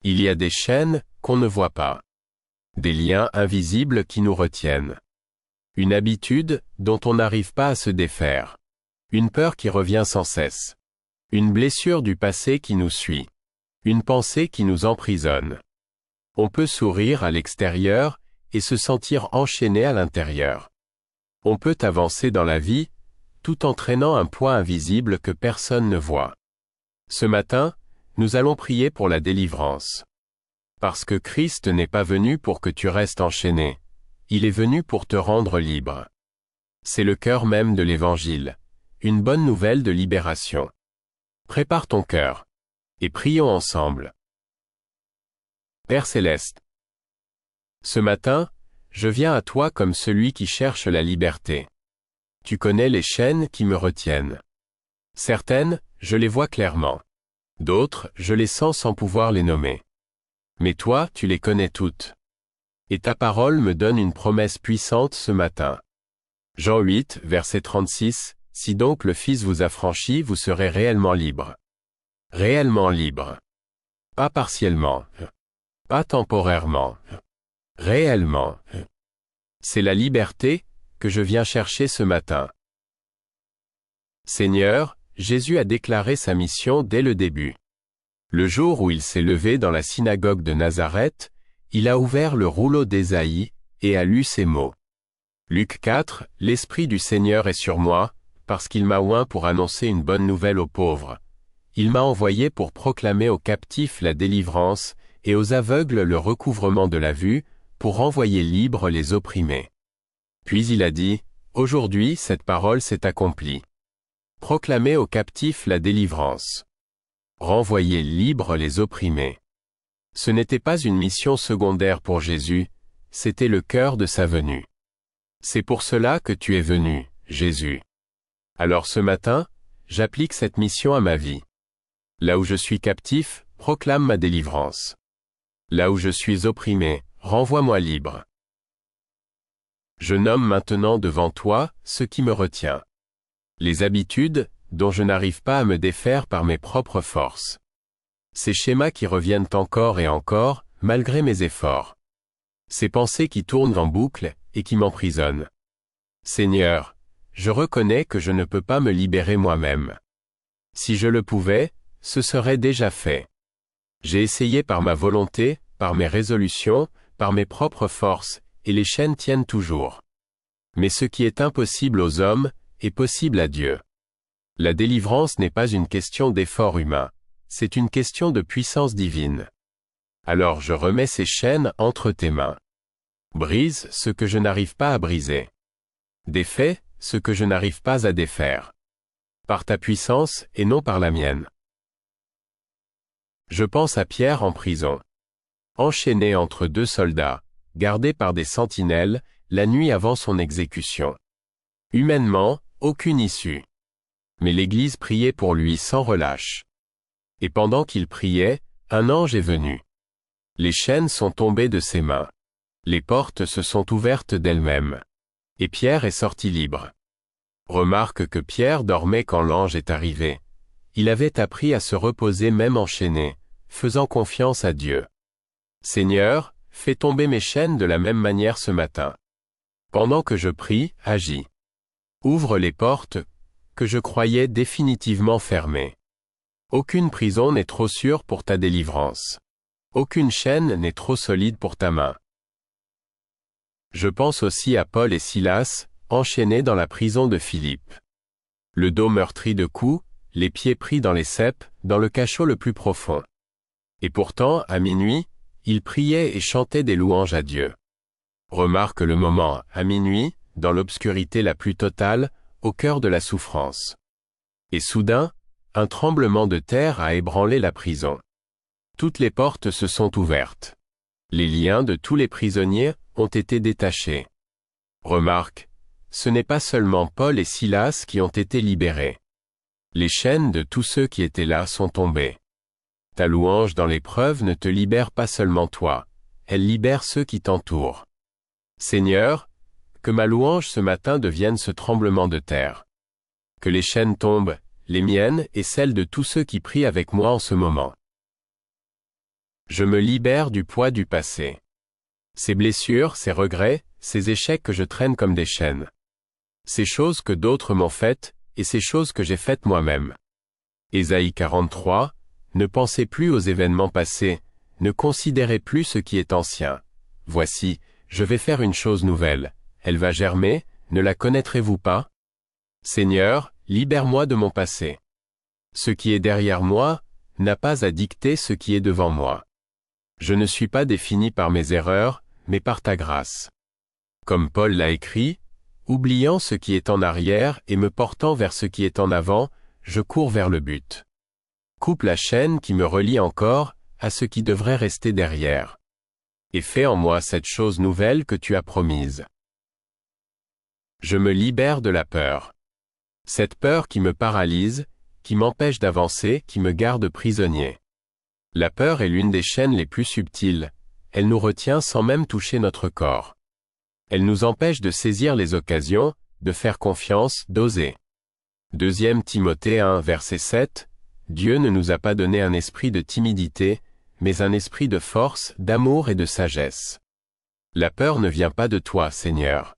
Il y a des chaînes qu'on ne voit pas. Des liens invisibles qui nous retiennent. Une habitude dont on n'arrive pas à se défaire. Une peur qui revient sans cesse. Une blessure du passé qui nous suit. Une pensée qui nous emprisonne. On peut sourire à l'extérieur et se sentir enchaîné à l'intérieur. On peut avancer dans la vie, tout en traînant un poids invisible que personne ne voit. Ce matin, nous allons prier pour la délivrance. Parce que Christ n'est pas venu pour que tu restes enchaîné. Il est venu pour te rendre libre. C'est le cœur même de l'Évangile, une bonne nouvelle de libération. Prépare ton cœur, et prions ensemble. Père Céleste, ce matin, je viens à toi comme celui qui cherche la liberté. Tu connais les chaînes qui me retiennent. Certaines, je les vois clairement. D'autres, je les sens sans pouvoir les nommer. Mais toi, tu les connais toutes. Et ta parole me donne une promesse puissante ce matin. Jean 8, verset 36, « Si donc le Fils vous a franchi, vous serez réellement libre. » Réellement libre. Pas partiellement. Pas temporairement. Réellement. C'est la liberté que je viens chercher ce matin. Seigneur, Jésus a déclaré sa mission dès le début. Le jour où il s'est levé dans la synagogue de Nazareth, il a ouvert le rouleau d'Ésaïe et a lu ces mots. Luc 4, « L'Esprit du Seigneur est sur moi, parce qu'il m'a oint pour annoncer une bonne nouvelle aux pauvres. Il m'a envoyé pour proclamer aux captifs la délivrance et aux aveugles le recouvrement de la vue, pour renvoyer libres les opprimés. » Puis il a dit, « Aujourd'hui cette parole s'est accomplie. Proclamez aux captifs la délivrance. Renvoyer libres les opprimés. » Ce n'était pas une mission secondaire pour Jésus, c'était le cœur de sa venue. C'est pour cela que tu es venu, Jésus. Alors ce matin, j'applique cette mission à ma vie. Là où je suis captif, proclame ma délivrance. Là où je suis opprimé, renvoie-moi libre. Je nomme maintenant devant toi ce qui me retient. Les habitudes, dont je n'arrive pas à me défaire par mes propres forces. Ces schémas qui reviennent encore et encore, malgré mes efforts. Ces pensées qui tournent en boucle et qui m'emprisonnent. Seigneur, je reconnais que je ne peux pas me libérer moi-même. Si je le pouvais, ce serait déjà fait. J'ai essayé par ma volonté, par mes résolutions, par mes propres forces, et les chaînes tiennent toujours. Mais ce qui est impossible aux hommes, est possible à Dieu. La délivrance n'est pas une question d'effort humain, c'est une question de puissance divine. Alors je remets ces chaînes entre tes mains. Brise ce que je n'arrive pas à briser. Défais ce que je n'arrive pas à défaire. Par ta puissance et non par la mienne. Je pense à Pierre en prison. Enchaîné entre deux soldats, gardé par des sentinelles, la nuit avant son exécution. Humainement, aucune issue. Mais l'Église priait pour lui sans relâche. Et pendant qu'il priait, un ange est venu. Les chaînes sont tombées de ses mains. Les portes se sont ouvertes d'elles-mêmes. Et Pierre est sorti libre. Remarque que Pierre dormait quand l'ange est arrivé. Il avait appris à se reposer même enchaîné, faisant confiance à Dieu. Seigneur, fais tomber mes chaînes de la même manière ce matin. Pendant que je prie, agis. Ouvre les portes que je croyais définitivement fermées. Aucune prison n'est trop sûre pour ta délivrance. Aucune chaîne n'est trop solide pour ta main. Je pense aussi à Paul et Silas, enchaînés dans la prison de Philippe. Le dos meurtri de coups, les pieds pris dans les ceps, dans le cachot le plus profond. Et pourtant, à minuit, ils priaient et chantaient des louanges à Dieu. Remarque le moment, à minuit, dans l'obscurité la plus totale, au cœur de la souffrance. Et soudain, un tremblement de terre a ébranlé la prison. Toutes les portes se sont ouvertes. Les liens de tous les prisonniers ont été détachés. Remarque, ce n'est pas seulement Paul et Silas qui ont été libérés. Les chaînes de tous ceux qui étaient là sont tombées. Ta louange dans l'épreuve ne te libère pas seulement toi, elle libère ceux qui t'entourent. Seigneur, que ma louange ce matin devienne ce tremblement de terre. Que les chaînes tombent, les miennes et celles de tous ceux qui prient avec moi en ce moment. Je me libère du poids du passé. Ces blessures, ces regrets, ces échecs que je traîne comme des chaînes. Ces choses que d'autres m'ont faites, et ces choses que j'ai faites moi-même. Ésaïe 43, ne pensez plus aux événements passés, ne considérez plus ce qui est ancien. Voici, je vais faire une chose nouvelle, elle va germer, ne la connaîtrez-vous pas? Seigneur, libère-moi de mon passé. Ce qui est derrière moi, n'a pas à dicter ce qui est devant moi. Je ne suis pas défini par mes erreurs, mais par ta grâce. Comme Paul l'a écrit, oubliant ce qui est en arrière et me portant vers ce qui est en avant, je cours vers le but. Coupe la chaîne qui me relie encore à ce qui devrait rester derrière. Et fais en moi cette chose nouvelle que tu as promise. Je me libère de la peur. Cette peur qui me paralyse, qui m'empêche d'avancer, qui me garde prisonnier. La peur est l'une des chaînes les plus subtiles, elle nous retient sans même toucher notre corps. Elle nous empêche de saisir les occasions, de faire confiance, d'oser. 2 Timothée 1, verset 7, Dieu ne nous a pas donné un esprit de timidité, mais un esprit de force, d'amour et de sagesse. La peur ne vient pas de toi, Seigneur.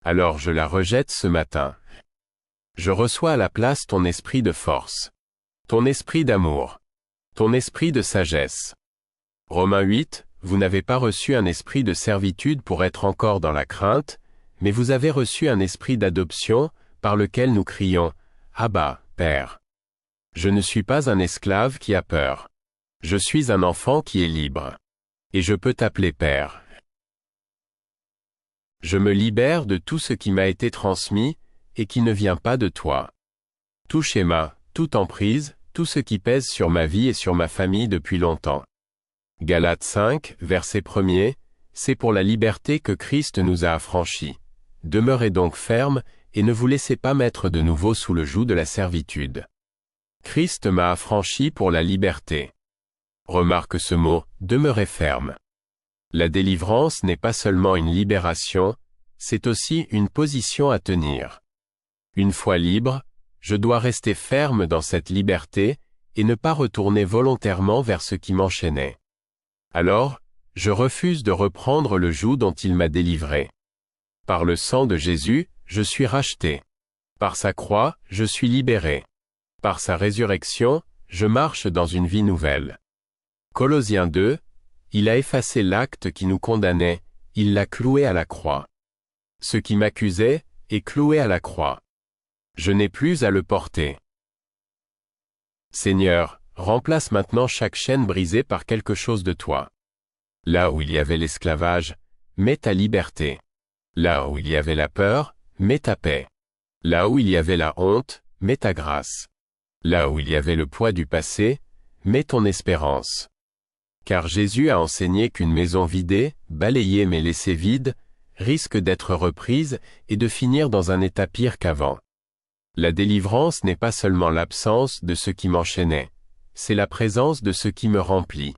Alors je la rejette ce matin. Je reçois à la place ton esprit de force, ton esprit d'amour, ton esprit de sagesse. Romains 8, vous n'avez pas reçu un esprit de servitude pour être encore dans la crainte, mais vous avez reçu un esprit d'adoption, par lequel nous crions, Abba, Père. Je ne suis pas un esclave qui a peur. Je suis un enfant qui est libre. Et je peux t'appeler Père. Je me libère de tout ce qui m'a été transmis, et qui ne vient pas de toi. Tout schéma, toute emprise, tout ce qui pèse sur ma vie et sur ma famille depuis longtemps. Galates 5, verset 1er, c'est pour la liberté que Christ nous a affranchis. Demeurez donc fermes, et ne vous laissez pas mettre de nouveau sous le joug de la servitude. Christ m'a affranchi pour la liberté. Remarque ce mot, demeurez ferme. La délivrance n'est pas seulement une libération, c'est aussi une position à tenir. Une fois libre, je dois rester ferme dans cette liberté, et ne pas retourner volontairement vers ce qui m'enchaînait. Alors, je refuse de reprendre le joug dont il m'a délivré. Par le sang de Jésus, je suis racheté. Par sa croix, je suis libéré. Par sa résurrection, je marche dans une vie nouvelle. Colossiens 2, il a effacé l'acte qui nous condamnait, il l'a cloué à la croix. Ce qui m'accusait est cloué à la croix. Je n'ai plus à le porter. Seigneur, remplace maintenant chaque chaîne brisée par quelque chose de toi. Là où il y avait l'esclavage, mets ta liberté. Là où il y avait la peur, mets ta paix. Là où il y avait la honte, mets ta grâce. Là où il y avait le poids du passé, mets ton espérance. Car Jésus a enseigné qu'une maison vidée, balayée mais laissée vide, risque d'être reprise et de finir dans un état pire qu'avant. La délivrance n'est pas seulement l'absence de ce qui m'enchaînait, c'est la présence de ce qui me remplit.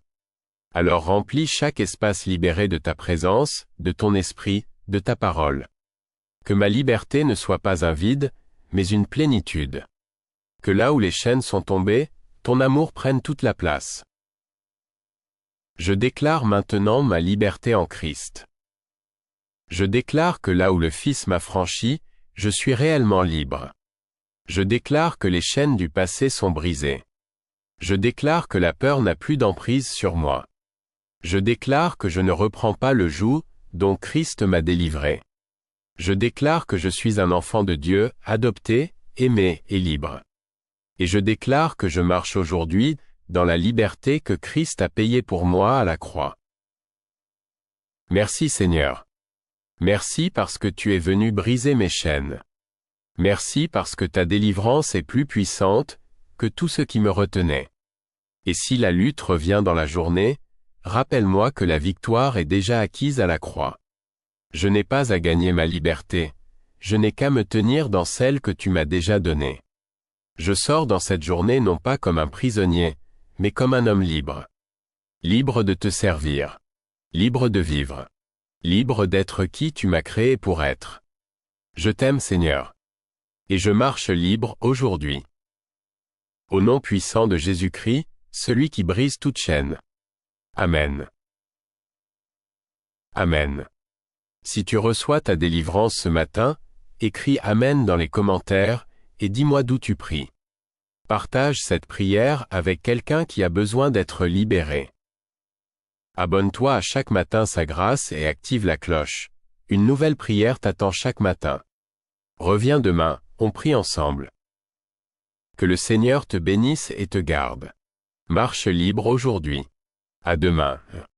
Alors remplis chaque espace libéré de ta présence, de ton esprit, de ta parole. Que ma liberté ne soit pas un vide, mais une plénitude. Que là où les chaînes sont tombées, ton amour prenne toute la place. Je déclare maintenant ma liberté en Christ. Je déclare que là où le Fils m'a franchi, je suis réellement libre. Je déclare que les chaînes du passé sont brisées. Je déclare que la peur n'a plus d'emprise sur moi. Je déclare que je ne reprends pas le joug dont Christ m'a délivré. Je déclare que je suis un enfant de Dieu, adopté, aimé et libre. Et je déclare que je marche aujourd'hui dans la liberté que Christ a payée pour moi à la croix. Merci Seigneur. Merci parce que tu es venu briser mes chaînes. Merci parce que ta délivrance est plus puissante que tout ce qui me retenait. Et si la lutte revient dans la journée, rappelle-moi que la victoire est déjà acquise à la croix. Je n'ai pas à gagner ma liberté, je n'ai qu'à me tenir dans celle que tu m'as déjà donnée. Je sors dans cette journée non pas comme un prisonnier, mais comme un homme libre. Libre de te servir. Libre de vivre. Libre d'être qui tu m'as créé pour être. Je t'aime Seigneur. Et je marche libre aujourd'hui. Au nom puissant de Jésus-Christ, celui qui brise toute chaîne. Amen. Amen. Si tu reçois ta délivrance ce matin, écris Amen dans les commentaires et dis-moi d'où tu pries. Partage cette prière avec quelqu'un qui a besoin d'être libéré. Abonne-toi à Chaque matin sa grâce et active la cloche. Une nouvelle prière t'attend chaque matin. Reviens demain, on prie ensemble. Que le Seigneur te bénisse et te garde. Marche libre aujourd'hui. À demain.